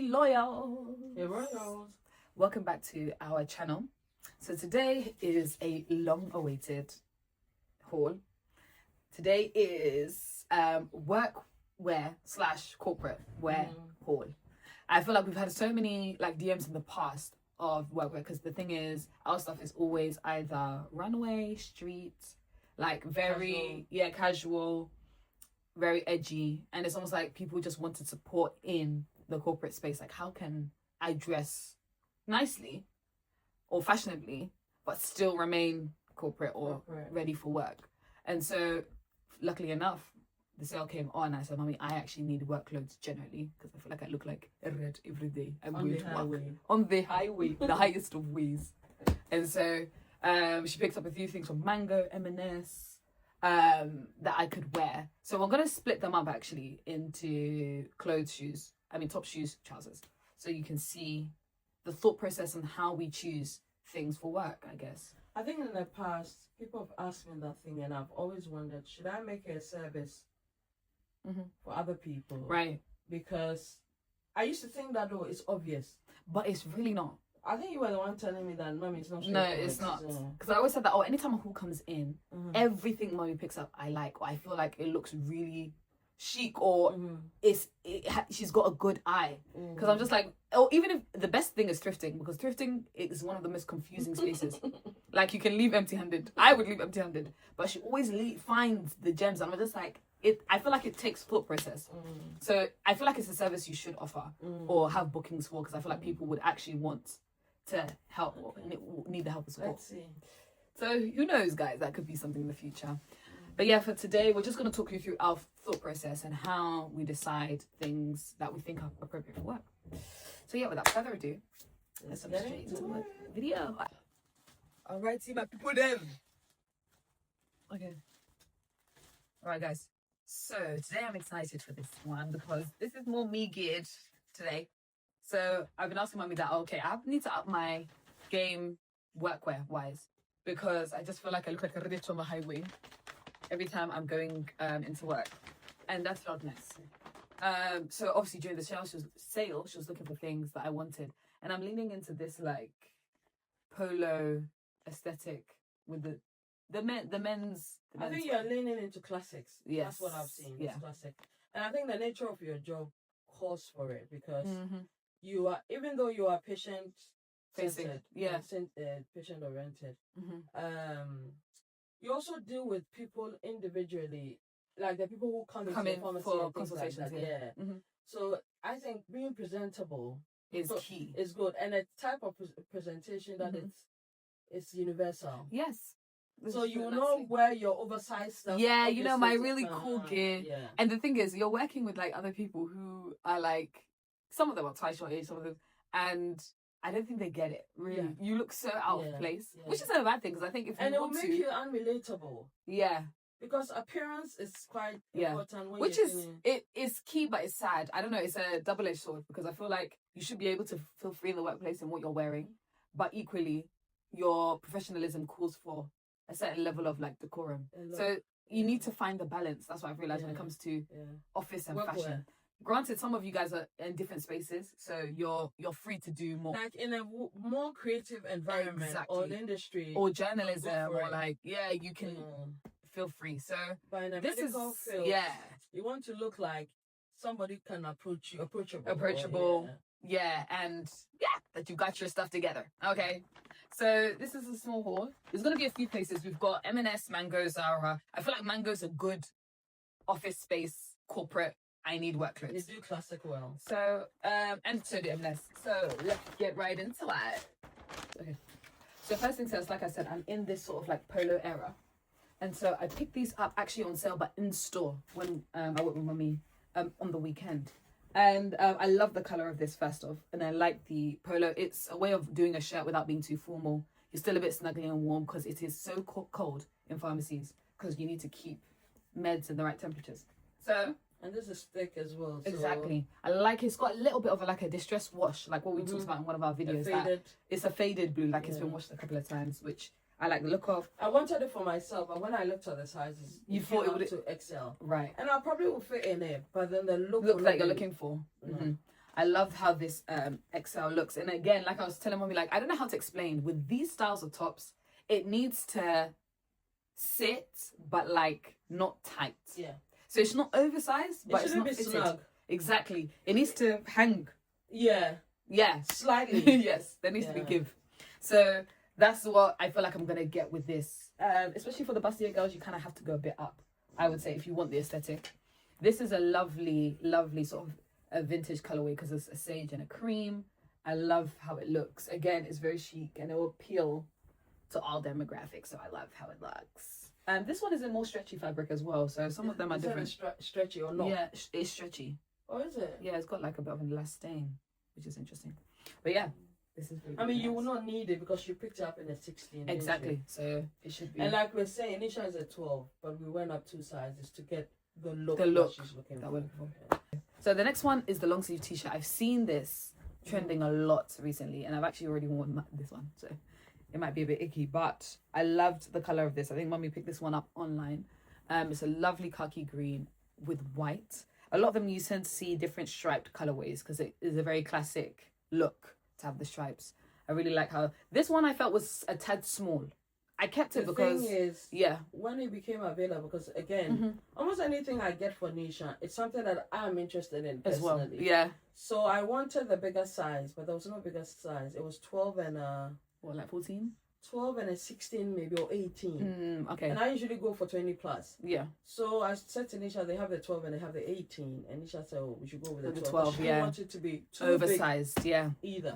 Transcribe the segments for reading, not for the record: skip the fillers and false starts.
loyal. Hey, Royals. Welcome back to our channel. So today is a long-awaited haul. Today is workwear / corporate wear haul. I feel like we've had so many DMs in the past of workwear because the thing is our stuff is always either runway, street, very casual, very edgy, and it's almost like people just wanted support in the corporate space. Like, how can I dress nicely or fashionably but still remain corporate or ready for work? And so luckily enough, the sale came on. I said, Mommy, I actually need work clothes generally because I feel like I look like a red every day. I'm going to work on the highway, the highest of ways. And so she picked up a few things from Mango, M&S, that I could wear. So I'm going to split them up actually into top shoes, trousers. So you can see the thought process and how we choose things for work, I guess. I think in the past, people have asked me that thing, and I've always wondered, should I make a service for other people? Right. Because I used to think that, it's obvious. But it's really not. I think you were the one telling me that, Mommy, it's not. No, it's not. Because I always said that, anytime a haul comes in, everything Mommy picks up, I like, or I feel like it looks really chic, or she's got a good eye. Because I'm just like, even if the best thing is thrifting, because thrifting is one of the most confusing spaces. Like, you can leave empty-handed. I would leave empty-handed, but she always finds the gems, and I'm just like, I feel like it takes thought process. So I feel like it's a service you should offer or have bookings for, because I feel like people would actually want to help or need the help and support. Let's see. So who knows, guys, that could be something in the future. But yeah, for today, we're just going to talk you through our thought process and how we decide things that we think are appropriate for work. So yeah, without further ado, let's jump straight into the video. Alright, see my people then. Okay. Alright, guys. So today I'm excited for this one because this is more me geared today. So I've been asking Mommy that, I need to up my game workwear wise, because I just feel like I look like a rich on the highway every time I'm going into work, and that's not nice. So obviously during the sale, she was looking for things that I wanted, and I'm leaning into this polo aesthetic with the men's. I think you're leaning into classics. Yes, that's what I've seen. It's classic, and I think the nature of your job calls for it, because you are, even though you are patient facing, patient oriented. You also deal with people individually, like the people who come in for consultations. So I think being presentable is key. Is good, and a type of presentation that it's universal. Yes. So you know where your oversized stuff. Yeah, you know, my really cool gear. Yeah. And the thing is, you're working with other people who are some of them are twice your age, some of them, and I don't think they get it. Really, you look so out of place, which isn't a bad thing, because I think if you want to, and it will make you unrelatable. Yeah, because appearance is quite important. When it is key, but it's sad. I don't know. It's a double-edged sword, because I feel like you should be able to feel free in the workplace in what you're wearing, but equally, your professionalism calls for a certain level of decorum. So you need to find the balance. That's what I've realized when it comes to office and fashion. Granted, some of you guys are in different spaces, so you're free to do more. Like in a more creative environment, or an industry, or journalism, or you can feel free. So but in a medical field, you want to look like somebody can approach you, approachable. And that you got your stuff together. Okay, so this is a small haul. There's gonna be a few places. We've got M&S, Mango, Zara. I feel like Mango's a good office space, corporate. I need work clothes. They do classic well. So and so do M&S. So let's get right into it. Okay. So first things first, like I said, I'm in this sort of polo era, and so I picked these up actually on sale, but in store when I went with Mummy on the weekend. And I love the color of this first off, and I like the polo. It's a way of doing a shirt without being too formal. You're still a bit snuggly and warm, because it is so cold in pharmacies, because you need to keep meds in the right temperatures. So, and this is thick as well. So. Exactly. I like it's got a little bit of a distressed wash, like what we talked about in one of our videos. It's a faded blue, it's been washed a couple of times, which I like the look of. I wanted it for myself, but when I looked at the sizes, you thought it would to XL, right? And I probably would fit in it, but then the look like you're looking for. I I love how this XL looks. And again, like I was telling mommy, like I don't know how to explain. With these styles of tops, it needs to sit, but like not tight. Yeah. So it's not oversized, but it's not be fitted. snug. Exactly. It needs to hang. Yeah. Yeah. Slightly. Yes. There needs to be give. So that's what I feel like I'm gonna get with this. Especially for the bustier girls, you kind of have to go a bit up, I would say, if you want the aesthetic. This is a lovely, lovely sort of a vintage colorway because it's a sage and a cream. I love how it looks. Again, it's very chic and it will appeal to all demographics. So I love how it looks. This one is a more stretchy fabric as well. So some of them are different. Stretchy or not? Yeah, it's stretchy. Oh, is it? Yeah, it's got like a bit of an elastane, which is interesting. But yeah, this is really, I mean, nice. You will not need it because you picked it up in a 16. Exactly. So it should be. And like we're saying, Nisha is a 12, but we went up 2 sizes to get the look she's looking that for. we're looking for. So the next one is the long sleeve t-shirt. I've seen this trending a lot recently, and I've actually already worn this one, so it might be a bit icky, but I loved the color of this. I think mommy picked this one up online. It's a lovely khaki green with white. A lot of them you tend to see different striped colorways because it is a very classic look to have the stripes. I really like how this one I felt was a tad small. I kept it because the thing is, yeah, when it became available, because again, almost anything I get for Nisha, it's something that I'm interested in personally. as well. Yeah. So I wanted the bigger size, but there was no bigger size. It was 12 and what, like 14? 12 and a 16 maybe, or 18. Okay. And I usually go for 20 plus. Yeah. So I said to Nisha, they have the 12 and they have the 18. And Nisha said, oh, we should go with the 12. 12, she didn't want it to be too oversized, big yeah. either.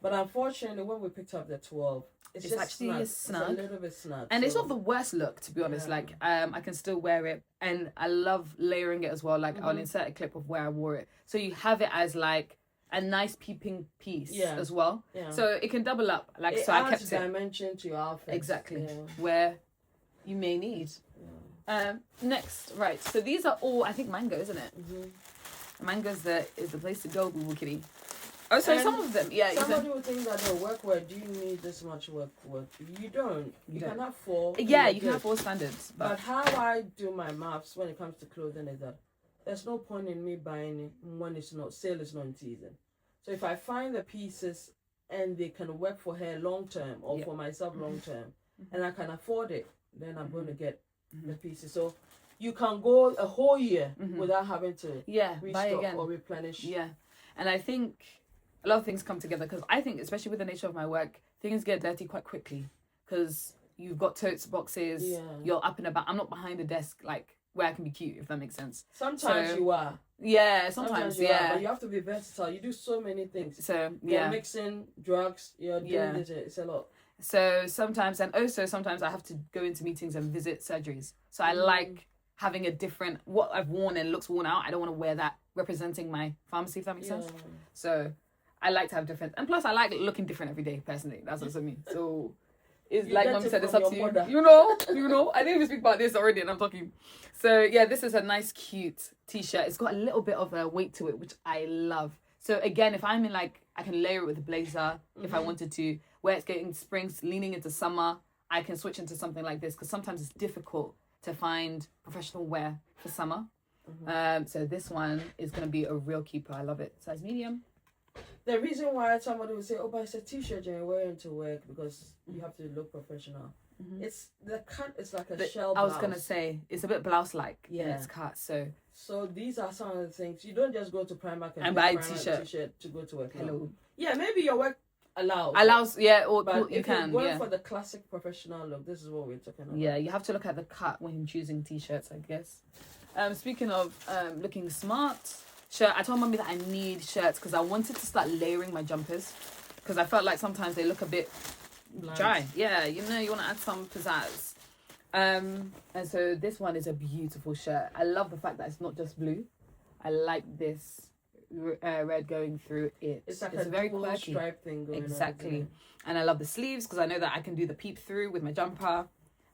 But unfortunately, when we picked up the 12, it's just actually snug. It's a little bit snug. And it's not the worst look, to be honest. Like, I can still wear it. And I love layering it as well. Like, I'll insert a clip of where I wore it. So you have it as, like, a nice peeping piece as well. Yeah. So it can double up. Like, so I kept it. Dimension to your outfit. Exactly. Where you may need. Next, right. So these are all, I think, mango, isn't it? Mango's is the place to go, boo kitty. Oh, so some of them, yeah. Somebody would think that, workwear, do you need this much work? You don't. You can have 4. Yeah, you can have 4 standards. But how I do my maths when it comes to clothing is that there's no point in me buying it when sale is not in season. So if I find the pieces and they can work for her long term or for myself long term, and I can afford it, then I'm going to get the pieces. So you can go a whole year without having to buy again or replenish. Yeah, and I think a lot of things come together because I think, especially with the nature of my work, things get dirty quite quickly because you've got totes, boxes, you're up and about. I'm not behind a desk like where I can be cute, if that makes sense. Sometimes you are. Yeah, sometimes you are, but you have to be versatile. You do so many things. So you're mixing drugs, you're doing this, it's a lot. So sometimes, and also sometimes I have to go into meetings and visit surgeries. So I like having a different, what I've worn and looks worn out, I don't want to wear that representing my pharmacy, if that makes sense. So I like to have different, and plus I like looking different every day, personally. That's what I mean. So it's like Mom said, it's up to you. You know, I didn't even speak about this already and I'm talking. So yeah, this is a nice, cute t-shirt. It's got a little bit of a weight to it, which I love. So again, if I'm in like, I can layer it with a blazer if I wanted to, where it's getting spring, leaning into summer, I can switch into something like this because sometimes it's difficult to find professional wear for summer. So this one is going to be a real keeper. I love it. Size medium. The reason why somebody would say, oh, but it's a t-shirt and you're wearing to work because you have to look professional. It's the cut is like a shell blouse. I was going to say, it's a bit blouse-like in its cut. So these are some of the things. You don't just go to Primark and buy a t-shirt to go to work. Hello. Yeah, maybe your work allows, or but you can. If you're going for the classic professional look, this is what we're talking about. Yeah, you have to look at the cut when choosing t-shirts, I guess. Speaking of looking smart, I told mommy that I need shirts because I wanted to start layering my jumpers because I felt like sometimes they look a bit dry. Yeah, you want to add some pizzazz. And so this one is a beautiful shirt. I love the fact that it's not just blue. I like this red going through it. It's like a very quirky stripe thing going on. Exactly. And I love the sleeves because I know that I can do the peep through with my jumper.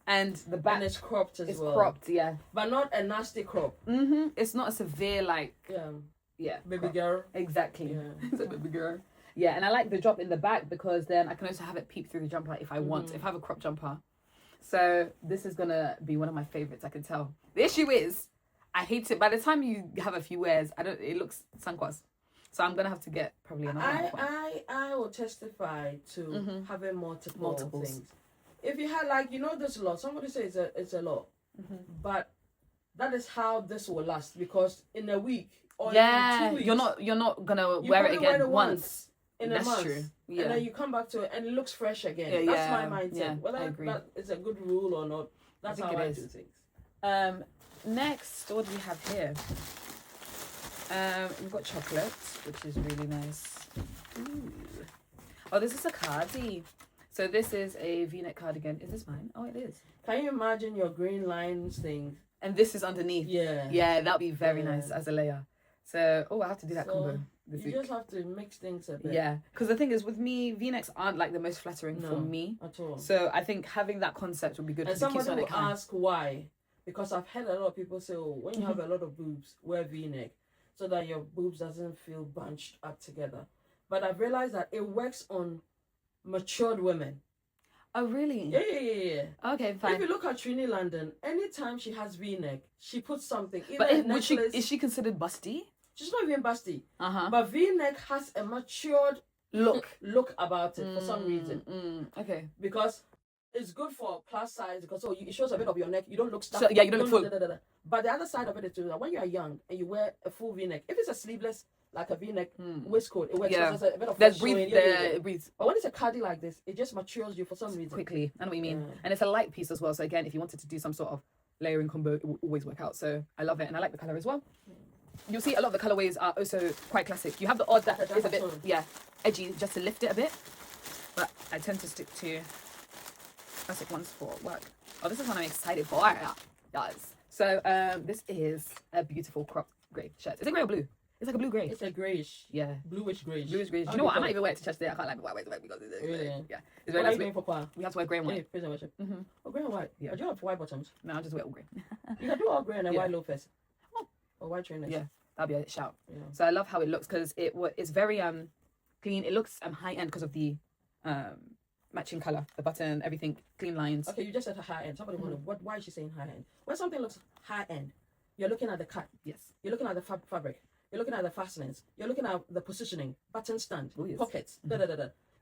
And the back, and it's cropped as well. It's cropped, yeah. But not a nasty crop. It's not a severe, like... Yeah. Baby crop. girl. Exactly. Yeah. It's a baby girl. Yeah, and I like the drop in the back because then I can also have it peep through the jumper if I want. If I have a crop jumper. So this is going to be one of my favourites, I can tell. The issue is, I hate it. By the time you have a few wears, it looks sankwas. So I'm gonna have to get probably another one. I will testify to having multiple Multiples. things. If you had like there's a lot. Somebody says it's a lot, but that is how this will last because in a week or in 2 weeks, you're not gonna you wear it probably again wear it once. in That's a month, true. Yeah. and then you come back to it and it looks fresh again. Yeah, That's yeah, my mindset. yeah, I Whether agree. that is a good rule or not, that's think how it I is. do things. Next, what do we have here? We've got chocolate, which is really nice. Ooh. Oh, this is a cardi. So this is a V-neck cardigan. Is this mine? Oh, it is. Can you imagine your green lines thing? And this is underneath. Yeah. Yeah, that'd be very nice as a layer. So, I have to do that So, combo this You week. just have to mix things a bit. Yeah, because the thing is, with me, V-necks aren't like the most flattering for me. At all. So I think having that concept would be good. And 'Cause it keeps somebody on will it ask why. Because I've heard a lot of people say, oh, when you have a lot of boobs, wear V-neck so that your boobs doesn't feel bunched up together. But I've realized that it works on matured women. Oh, really? Yeah. Okay, fine. If you look at Trini London, anytime she has V-neck, she puts something. But Either a is she necklace- considered busty? She's not even busty. Uh-huh. But V-neck has a matured look about it for some reason. Okay. Because it's good for plus size because it shows a bit of your neck. You don't look stuffy. So, yeah, you don't look full. But the other side of it is too that when you are young and you wear a full V-neck, if it's a sleeveless like a V-neck waistcoat, it works. Yeah. There's a bit of There's flesh breathe. showing. It breathes But when it's a cardi like this, it just matures you for some reason. quickly. I know what you mean. Yeah. And it's a light piece as well. So again, if you wanted to do some sort of layering combo, it will always work out. So I love it, and I like the color as well. You'll see a lot of the colorways are also quite classic. You have the odd that is a bit edgy, just to lift it a bit. But I tend to stick to classic ones for work. Oh, this is one I'm excited for, guys. So this is a beautiful crop grey shirt. Is it grey or blue? It's like a blue grey. It's a greyish. Yeah. Bluish greyish. Bluish greyish. You know what? I might even wear it to church today. I can't like wear it because it's Really? yeah. It's What very are nice. you doing for choir? We have to wear grey and white. Yeah, praise and worship. Oh, grey and white. Yeah. But you have white bottoms. No, I'll just wear all grey. You can do all grey and a Yeah. white loafers. Oh. Or white trainers. Yeah, that'll be a shout. Yeah. So I love how it looks because it's very clean. It looks high end because of the matching color, the button, everything, clean lines. Okay, you just said high end. Somebody wondered why is she saying high end? When something looks high end, you're looking at the cut. Yes. You're looking at the fabric. You're looking at the fastenings. You're looking at the positioning, button stand, Oh, yes. pockets,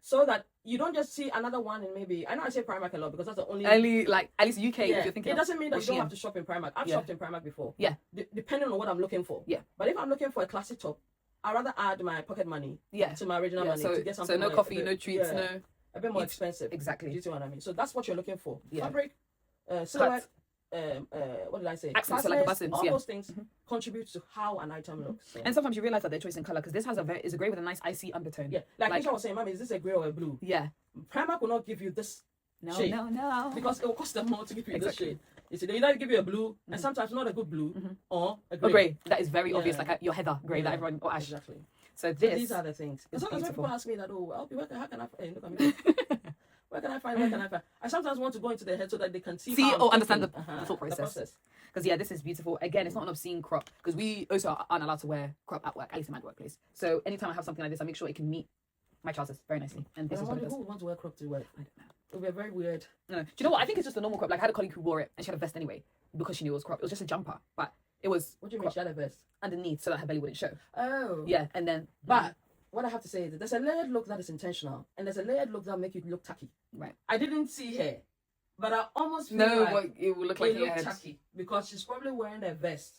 so that you don't just see another one in maybe. I know I say Primark a lot because that's the only. Early, like at least UK, Yeah. if you're thinking. It doesn't mean that you don't Oceania. have to shop in Primark. I've Yeah. shopped in Primark before. Yeah. Depending on what I'm looking for. Yeah. But if I'm looking for a classic top, I'd rather add my pocket money Yeah. to my original Yeah, money so, to get so something. no like coffee, a no bit- treats, yeah, no. a bit more Eat- expensive. Exactly. Do you see what I mean? So that's what you're looking for. Yeah. Fabric, silhouette, what did I say? Accents, so like the Fasteners, buttons, all yeah. those things contribute to how an item looks. So. And sometimes you realize that their choice in color because this has is a grey with a nice icy undertone. Yeah, like Isha was saying, Mommy, is this a grey or a blue? Yeah. Primark will not give you this No, shade no. because it will cost them more to give you Exactly. this shade. You see, they either give you a blue and sometimes not a good blue or a grey. Or grey. That is very obvious, Yeah. like your heather grey that everyone or ash. Exactly. So So this. these are the things. is Sometimes when beautiful. people ask me that, oh, I'll be working. How can I? Hey, look at me. Where can I find? I sometimes want to go into their head so that they can see how I'm or understand the thinking. thought process. Because yeah, this is beautiful. Again, it's not an obscene crop because we also aren't allowed to wear crop at work, at least in my workplace. So anytime I have something like this, I make sure it can meet my trousers very nicely. And But this I is what it wonder does. who would want to wear crop to work. I don't know. It would be very weird. No. Do you know what? I think it's just a normal crop. Like I had a colleague who wore it and she had a vest anyway because she knew it was crop. It was just a jumper, but it was What do you mean, crop shadow vest? underneath so that her belly wouldn't show. Oh. Yeah, and then But what I have to say is that there's a layered look that is intentional, and there's a layered look that make you look tacky. right. I didn't see hair, but I almost feel No, like what it will look like it your looked head. tacky because she's probably wearing a vest,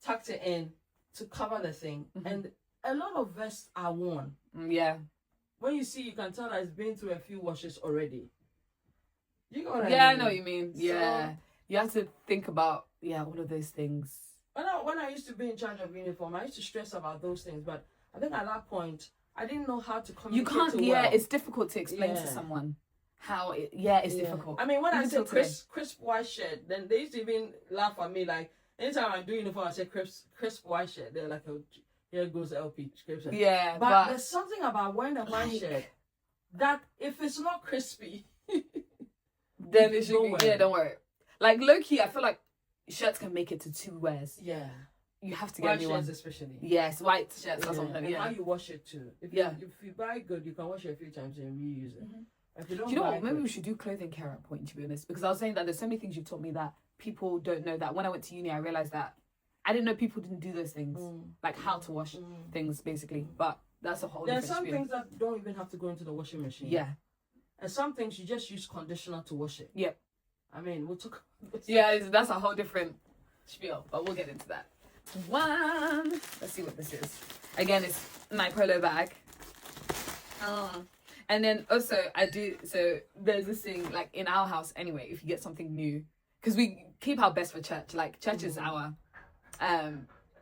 tucked it in to cover the thing, and a lot of vests are worn. Yeah. When you see, you can tell that it's been through a few washes already. You know what I Yeah, I mean? know what you mean. Yeah. You have to think about all of those things. When I used to be in charge of uniform, I used to stress about those things, but I think at that point, I didn't know how to You communicate can't it well. it's difficult to explain to Yeah. someone how it's difficult. I mean, when I Even say till today. crisp white shirt, then they used to even laugh at me. Like, anytime I do uniform, I say crisp white shirt. They're like, oh, here goes LP. Crisp. Yeah, But there's something about wearing a white shirt that if it's not crispy, then it should don't be, wear don't worry. Like low key, I feel like shirts can make it to 2 wears. yeah. You have to get White a new one. shirts especially. Yes, white shirts or Yeah, something. and Yeah. how you wash it too. If you buy good, you can wash it a few times and reuse it. If you don't Do you know buy what? Maybe good, we should do clothing care at point, to be honest. Because I was saying that there's so many things you've taught me that people don't know that when I went to uni, I realized that I didn't know people didn't do those things, like how to wash things basically. But that's a whole. There are different some spiel. things that don't even have to go into the washing machine. Yeah. And some things you just use conditioner to wash it. Yep. I mean, we'll talk. Yeah, that's a whole different spiel, but we'll get into that. Let's see what this is. Again, it's my polo bag. And then also so there's this thing, like in our house anyway, if you get something new, because we keep our best for church, like church is our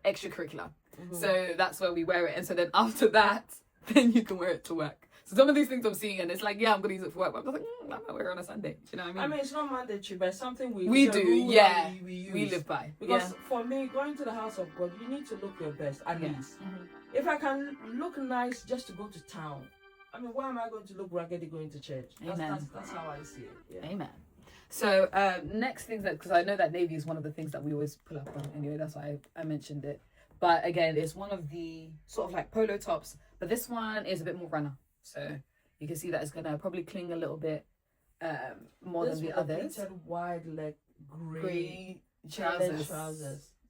extracurricular. So that's where we wear it. And so then after that, then you can wear it to work. So some of these things I'm seeing, and it's like, yeah, I'm going to use it for work. But I'm just like, I might wear it on a Sunday. You know what I mean? I mean, it's not mandatory, but it's something we do. Yeah. We live by. Because for me, going to the house of God, you need to look your best, at least. If I can look nice just to go to town, I mean, why am I going to look raggedy going to church? That's how I see it. Yeah. Amen. So next thing, because I know that navy is one of the things that we always pull up on anyway. That's why I mentioned it. But again, it's one of the sort of like polo tops. But this one is a bit more runner. So you can see that it's going to probably cling a little bit more than the others. Pleated wide leg grey trousers.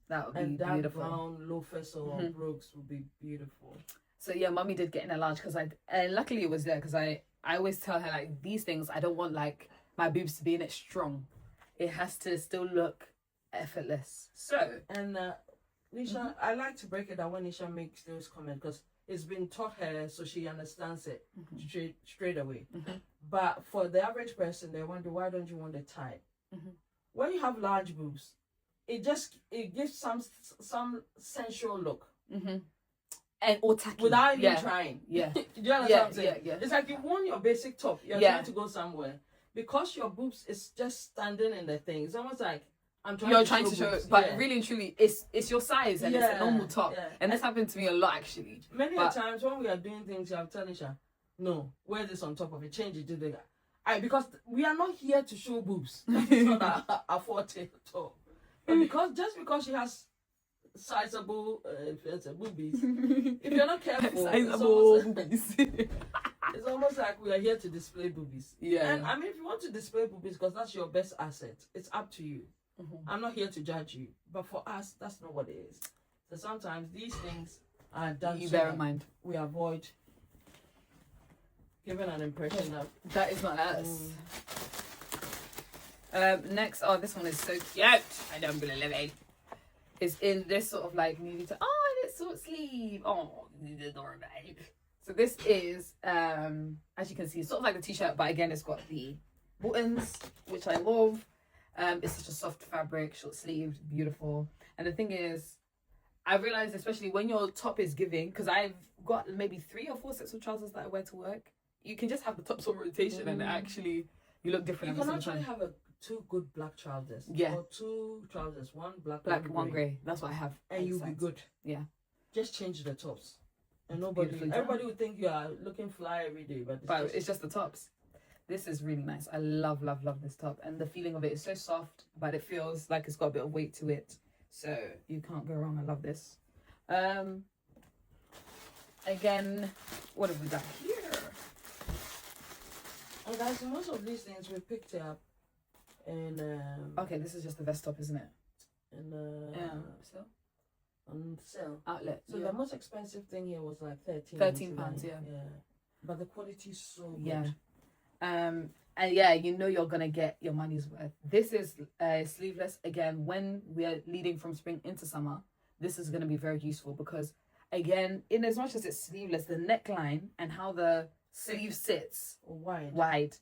That would be and that beautiful. brown loafers or brogues would be beautiful. So yeah, Mummy did get in a large because and luckily it was there because I always tell her like these things I don't want like my boobs to be in it strong. It has to still look effortless. So and Nisha, I like to break it down when Nisha makes those comments because it's been taught her so she understands it straight away. But for the average person, they wonder why don't you want it tight? When you have large boobs, it gives some sensual look. And or tacky. Without even trying. Yeah. Do you understand what I'm saying? Yeah. It's like you want your basic top. You're trying to go somewhere. Because your boobs is just standing in the thing. It's almost like you're trying to show it, but really and truly, it's your size and it's a normal top. And this happened to me a lot actually. Many times when we are doing things, you have to tell Nisha, no, wear this on top of it, change it to the because we are not here to show boobs. That's not our forte at all. But because she has sizable boobies, if you're not careful, sizable boobies. It's almost like we are here to display boobies. Yeah. And I mean, if you want to display boobies because that's your best asset, it's up to you. I'm not here to judge you, but for us, that's not what it is. So sometimes these things are done. You bear in mind. We avoid giving an impression that is not us. Next, this one is so cute. I don't believe it. It's in this sort of like nudie top. Oh, and it's short sleeve. Oh, it's adorable. So this is, as you can see, sort of like the t-shirt, but again, it's got the buttons, which I love. It's such a soft fabric, short sleeved, beautiful. And the thing is, I realized, especially when your top is giving, because I've got maybe 3 or 4 sets of trousers that I wear to work. You can just have the tops on rotation, and actually you look different. You can actually have 2 good black trousers. Yeah. Or 2 trousers, one black, one grey. That's what I have. And you'll be good. Yeah. Just change the tops, and everybody would think you are looking fly every day, but it's just the tops. This is really nice. I love this top. And the feeling of it is so soft, but it feels like it's got a bit of weight to it. So you can't go wrong. I love this. Again, what have we got here? And guys, most of these things we picked up in... okay, this is just the vest top, isn't it? So? On sale. Outlet. So the most expensive thing here was like £13, yeah. But the quality is so good. Yeah. And yeah, you know you're gonna get your money's worth. This is sleeveless. Again, when we are leading from spring into summer, this is gonna be very useful because again, in as much as it's sleeveless, the neckline and how the sleeve sits wide,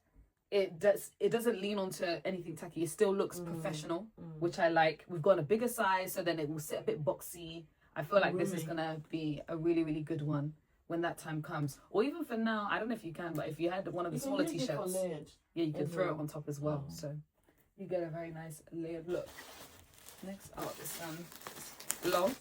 it doesn't lean onto anything tacky. It still looks professional, which I like. We've got a bigger size, so then it will sit a bit boxy. I feel like this is gonna be a really, really good one when that time comes, or even for now. I don't know if you can, but if you had one of the smaller t-shirts, you can throw it on top as well. So you get a very nice layered look. Next up is long.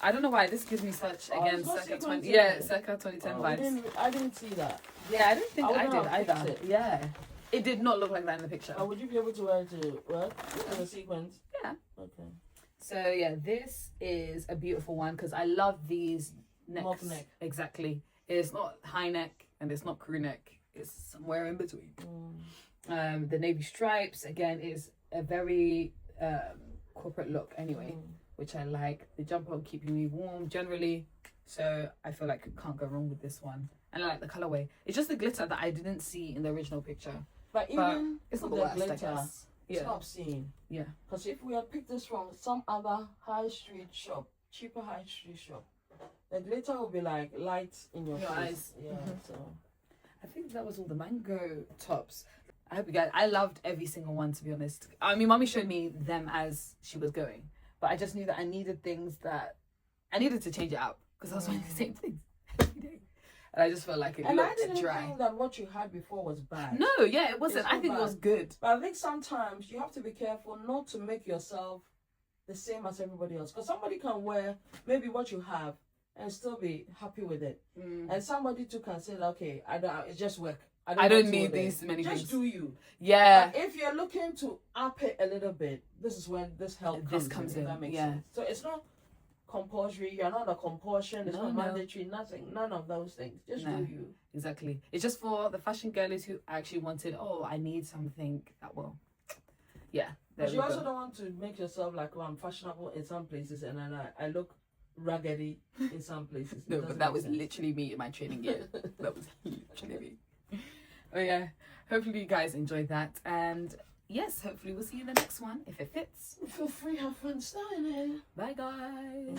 I don't know why this gives me such circa 2010 vibes. I didn't see that. Yeah, I don't think I did either. Yeah, it did not look like that in the picture. Would you be able to wear it to work in a sequence? Yeah. Okay. So yeah, this is a beautiful one because I love these necks. Mock neck. Exactly. It's not high neck and it's not crew neck. It's somewhere in between. The navy stripes again is a very corporate look anyway. which I like. The jumper keeping me warm generally, so I feel like I can't go wrong with this one. And I like the colorway. It's just the glitter that I didn't see in the original picture. But even it's not with the the worst, I glitter, guess. it's Yeah. not obscene. Yeah. Because if we had picked this from some other high street shop, cheaper high street shop, the glitter will be like light in your Your face. eyes. Yeah. So I think that was all the mango tops. I hope you guys. I loved every single one, to be honest. I mean, Mommy showed me them as she was going, but I just knew that I needed things that I needed to change it up because I was wearing the same things every day, and I just felt like it and I looked didn't dry. think that what you had before was bad. No, yeah, it wasn't. It's I not think it bad. was good. But I think sometimes you have to be careful not to make yourself the same as everybody else. Because somebody can wear maybe what you have and still be happy with it. And somebody too can say, okay, it's just work. I don't want to need wear these it. many Just things. do you. Yeah, But if you're looking to up it a little bit, this is when this help comes in. If that makes yeah. sense. So it's not compulsory. You're not a compulsion. It's No, not no. mandatory. Nothing. None of those things. Just No. do you. Exactly. It's just for the fashion girlies who actually wanted. Oh, I need something that will. Yeah. There But we you also go. don't want to make yourself like, oh, I'm fashionable in some places and then I look raggedy in some places. It No, doesn't but that make was sense. literally me in my training gear. That was literally me. Oh yeah. Hopefully you guys enjoyed that, and yes, hopefully we'll see you in the next one if it fits. Feel free, have fun styling. Bye guys.